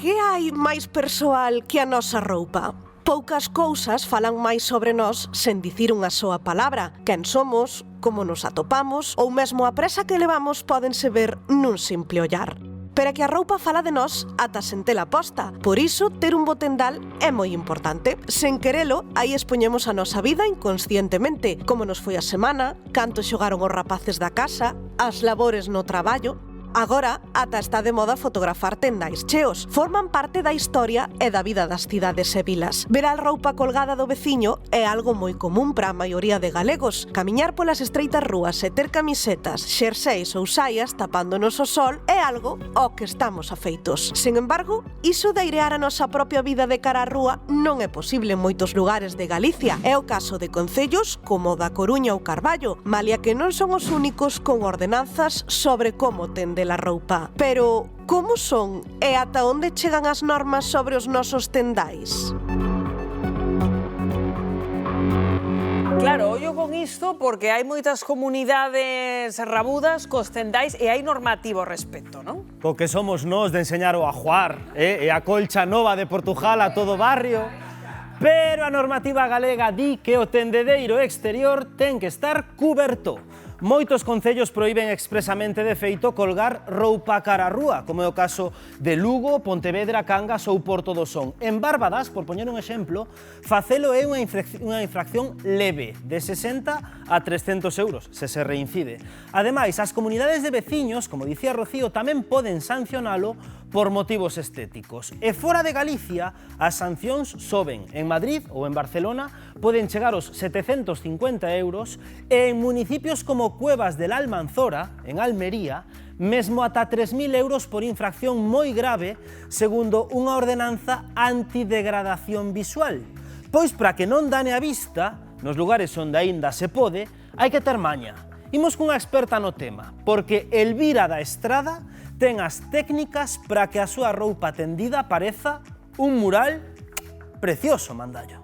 Que hai máis persoal que a nosa roupa? Poucas cousas falan máis sobre nós sen dicir unha soa palabra. Quen somos, como nos atopamos ou mesmo a presa que levamos pódense ver nun simple ollar. Pero que a roupa fala de nós ata sen tela posta. Por iso, ter un bo tendal é moi importante. Sen querelo, aí expoñemos a nosa vida inconscientemente. Como nos foi a semana, canto xogaron os rapaces da casa, as labores no traballo. Agora, ata está de moda fotografar tendais cheos. Forman parte da historia e da vida das cidades e vilas. Ver a roupa colgada do veciño é algo moi común para a maioría de galegos. Camiñar polas estreitas rúas e ter camisetas, xerseis ou saias tapándonos o sol é algo ao que estamos afeitos. Sen embargo, iso de airear a nosa propia vida de cara á rúa non é posible en moitos lugares de Galicia. É o caso de concellos como o da Coruña ou Carballo, malia que non son os únicos con ordenanzas sobre como tende a roupa. Pero, como son e ata onde chegan as normas sobre os nosos tendais? Claro, ollo con isto porque hai moitas comunidades rabudas cos tendais e hai normativo ao respecto, non? Co que somos nós de enseñar o ajuar e a colcha nova de Portugal a todo o barrio. Pero a normativa galega di que o tendedeiro exterior ten que estar cuberto. Moitos concellos proíben expresamente de feito colgar roupa cara á rúa, como é o caso de Lugo, Pontevedra, Cangas ou Porto do Son. En Bárbadas, por poñer un exemplo, facelo é unha infracción leve, de 60 a 300 euros, se reincide. Ademais, as comunidades de veciños, como dicía Rocío, tamén poden sancionalo por motivos estéticos. E fora de Galicia, as sancións soben. En Madrid ou en Barcelona poden chegar aos 750 euros e en municipios como Cuevas del Almanzora, en Almería, mesmo ata 3.000 euros por infracción moi grave, segundo unha ordenanza antidegradación visual. Pois para que non dane a vista, nos lugares onde aínda se pode, hai que ter maña. Imos cunha experta no tema, porque Elvira da Estrada ten as técnicas para que a súa roupa tendida pareza un mural precioso, mandallo.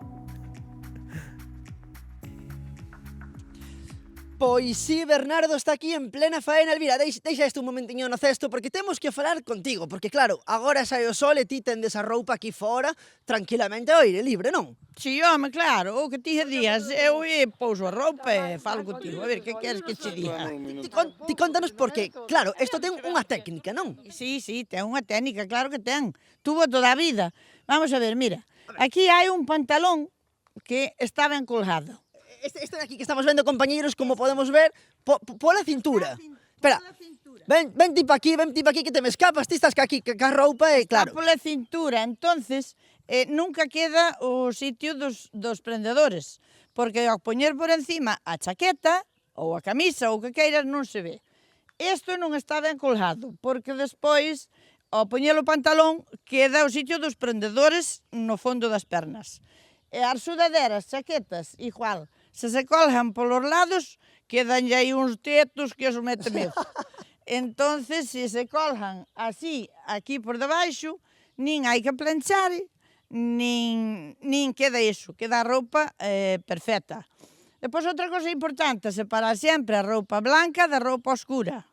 Pois sí, Bernardo está aquí en plena faena. Elvira, deixa isto un momentiño no cesto porque temos que falar contigo, porque claro, agora sai o sol e ti tendes a roupa aquí fora tranquilamente ao aire libre, non? Si, home, claro, o que ti días, eu pouso a roupa e falo contigo. A ver, que queres que che diga? Ti contanos porque, claro, isto ten unha técnica, non? Si, ten unha técnica, claro que ten. Tuvo toda a vida. Vamos a ver, mira, aquí hai un pantalón que está ben colgado. Este de aquí que estamos vendo, compañeiros, como podemos ver, pola cintura. Espera, ven ti pa aquí, que te me escapas, ti estás aquí, ca roupa e claro. Está pola cintura, entonces nunca queda o sitio dos prendedores, porque ao poñer por encima a chaqueta ou a camisa ou o que queiras non se ve. Isto non está ben colgado, porque despois, ao poñer o pantalón, queda o sitio dos prendedores no fondo das pernas. E as sudaderas, chaquetas, igual. Se colgan polos lados, quedan aí uns tetos que os mete medo. Entonces, se colgan así, aquí por debaixo, nin hai que planchar, nin queda iso, queda a roupa perfecta. Depois, outra cosa importante, separar sempre a roupa blanca da roupa oscura.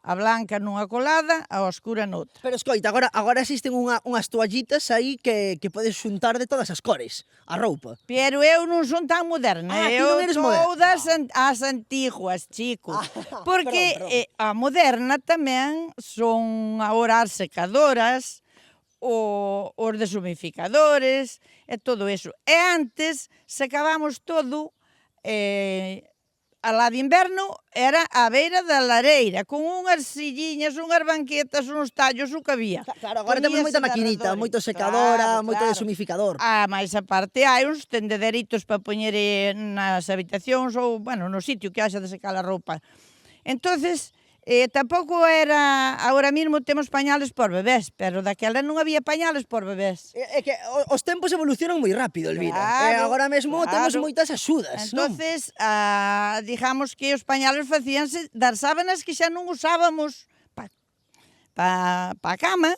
A blanca nunha colada, a oscura noutra. Pero escoita, agora existen unhas toallitas aí que podes xuntar de todas as cores, a roupa. Pero eu non son tan moderna, ti non eres moderna. Todas as antiguas, chico. Porque a moderna tamén son agora as secadoras, os deshumificadores, e todo eso. E antes secábamos todo a la de inverno era a beira da lareira, con unhas silliñas, unhas banquetas, uns tallos, o que había. Claro, agora temos moita maquinita, moito secadora, moito deshumificador. Mais aparte hai uns tendederitos para poñer nas habitacións ou, bueno, no sitio que haxa de secar a roupa. Entonces, tampouco era, agora mesmo temos pañales por bebés, pero daquela non había pañales por bebés. É que os tempos evolucionan moi rápido, Elvira. E agora mesmo temos moitas axudas, non? Entonces, digamos que os pañales facíanse das sábanas que xa non usábamos pa a cama,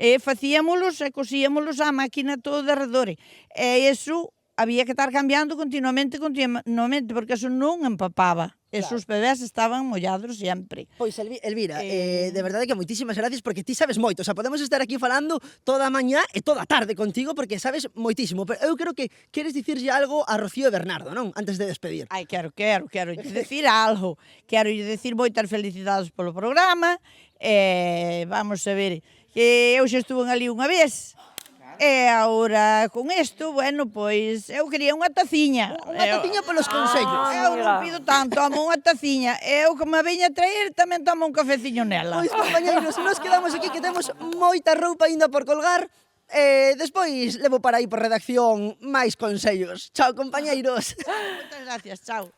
e facíamolos e cosíamolos á máquina todo de redor. E iso había que estar cambiando continuamente, porque eso non empapaba. E sus bebés estaban mollados sempre. Pois, Elvira, de verdade que moitísimas gracias porque ti sabes moito. O sea, podemos estar aquí falando toda a mañá e toda a tarde contigo porque sabes moitísimo. Pero eu creo que queres dicirlle algo a Rocío e Bernardo, non? Antes de despedir. Ai, quero decir algo. Quero decir moitas felicidades polo programa. Vamos a ver, que eu xa estuve ali unha vez. E agora, con isto, bueno, pois, eu quería unha taciña. Unha taciña polos consellos. Eu non pido tanto, amo unha taciña. Eu, como a veña traer, tamén tomo un cafeciño nela. Pois, compañeiros, nos quedamos aquí que temos moita roupa ainda por colgar. Despois levo para aí por redacción máis consellos. Chao, compañeiros. Moitas gracias, chao.